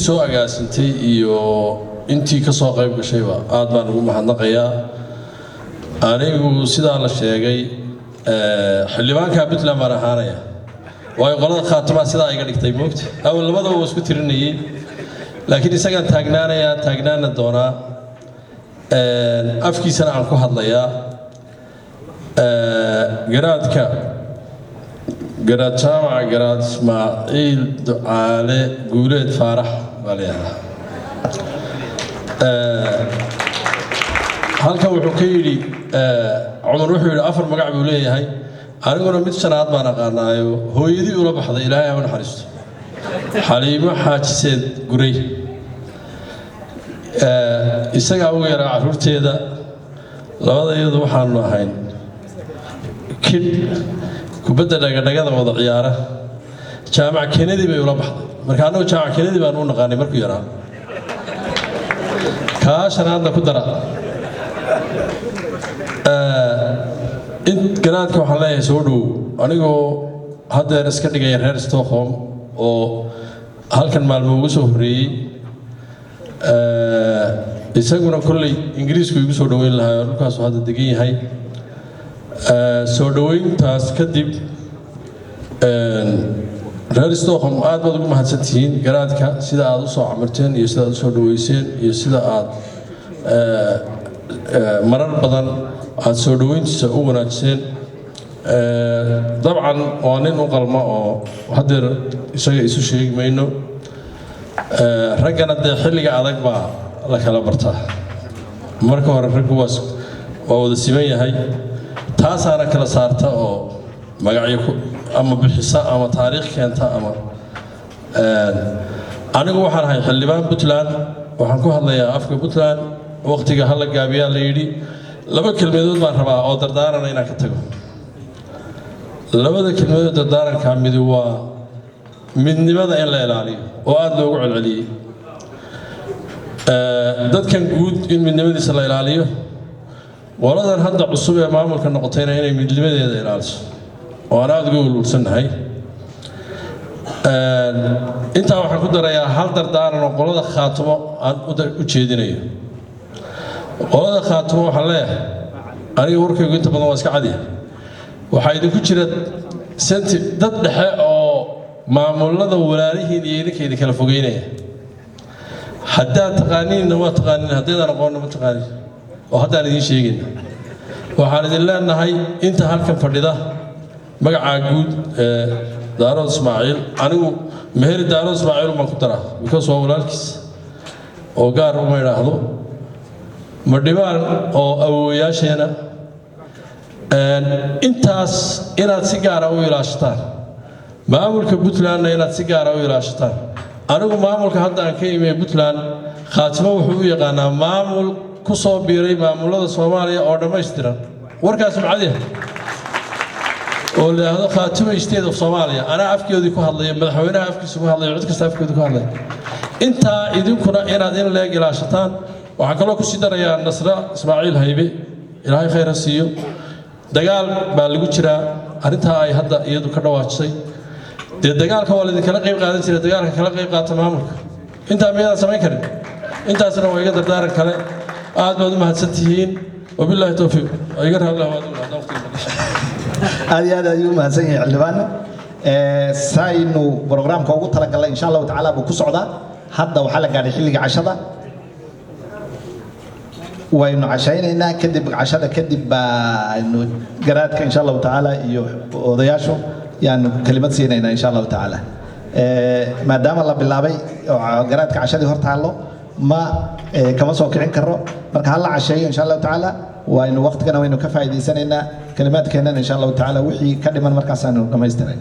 soo agaasintay iyo intii ka soo qayb gashayba aad baan ugu mahadnaqayaa anigu sidaa la sheegay xildhibaanka Puntland baan ahaanaya way qolada khaatuma sidaa iga dhigtay moogta awal labadaba waa isku tirinayeen laakiin isaga taagnaana doona afkiisana aan ku hadlayaa garaadka garaad jaamac garaad Ismaaciil Ducaale Guuleed Faarax walaalaha halka wuxuu ka yiri Umar wuxuu yiri afar magac buu leeyahay aniguna mid shanaad baan aqaanaayo hooyadii ula baxday Ilaahay ha naxariisto Xaliimo Xaajiseed Guray isaga ugu yaraa carruurteeda labadayadu waxaan ahayn kid kubadda dhagada wada ciyaara jaamac Kennedy bay ula baxday marka anagu jaamac Kennedy baan u naqaanay markuu yaraa ka shanaadna ku dara in garaadka waxaan leeyahay soo dhow anigoo hadda iska dhigay reer Stockholm oo halkan maalmo ugu soo horeeyay isaguna kullay Ingiriisku igu soo dhaweyn lahaa halkaas hadda degan yahay soo dhaweyntaas kadib reer Stockholm aad baad ugu mahadsantihiin garaadka sida aad u soo camirteen iyo sida aad u soo dhaweyseen iyo sida aad marar badan aad soo dhaweyntiisa u wanaajiseen dabcan waa nin u qalma oo hadda isaga isu sheegmayno ragana de xilliga adag baa la kala bartaa marka hore raggu waa wada siman yahay taasaana kala saarta oo magacyo ama bixisa ama taariikh keenta ama anigu waxaan ahay xildhibaan Puntland waxaan ku hadlayaa afka Puntland waqtiga hal gaabiyaa la yiri laba kelmadood baan rabaa oo dardaaran inaan ka tago labada kelmadood dardaaranka mid waa midnimada in la ilaaliyo oo aad loogu celceliyay dadkan guud in midnimadiisa la ilaaliyo waladan hadda cusub ee maamulka noqotayna inay midnimadeeda ilaaliso oo aan aad ugu ululsanahay inta waxaan ku darayaa hal dardaaran oo qolada khaatimo aan u jeedinayo qolada khaatimo waxaan leeyahay aniga warkaygu inta badan waa iska cadi waxaa idinku jira dad dhexe oo maamulada walaalihiin iyo idinka kala fogeynaya haddaad taqaaniinna waa taqaaniin haddaydan aqoonna ma taqaaniin oo haddaan idiin sheegin waxaan idin leenahay inta halkan fadhida magacaa guud Daarood Ismaaciil anigu Meher Daarood Ismaaciil ma ku daraa because waa walaalkiis oo gaar uma yiraahdo ma dhibaan oo awooyaasheena intaas inaad si gaar ah u ilaashtaan maamulka Puntland inaad si gaar ah u ilaashtaan anigu maamulka hadda aan ka imay Puntland khaatimo wuxuu u yaqaanaa maamul ku soo biiray maamulada Soomaaliya oo dhameystiran warkaas macadi oo leeyahay khaatimo state of Soomaaliya ana afkeedii ku hadlay madaxweynaha afkiisa ku hadlay cid kasta afkeedii ku hadlay inta idinkuna inaad in leeg ilaashataan waxa kale ku sii darayaa Nasra Ismaaciil Haybe Ilaahay khayr ha siiyo dagaal baa lagu jiraa arinta ay hadda iyadu ka dhawaajisay dagaalka waa idin kala qayb qaadan jiray dagaalka kala qayb qaata maamulka inta meeyada sameyn karin intaasna waa iga dardaaran kale aad baad u mahadsantihiin wabillahi tawfiiq ayga raadla aad ayuu mahadsan yahay xildhibaan saynu programka ugu talagalay insha Allah taala buu ku socdaa hadda waxa la gaaray xilliga cashada waynu cashaynaynaa kadib cashada kadib baanu garaadka insha Allah taala iyo odayaashu yaanu kalimad siinayna insha Allah taala maadaama la bilaabay garaadka cashadii hortaalo ma kama soo kicin karo marka hal cashayo insha Allah taala waynu waqtigan waynu ka faa'iideysanaynaa kalimaadkeena insha Allah taala wixii ka dhiman markaas aanu dhameystirnay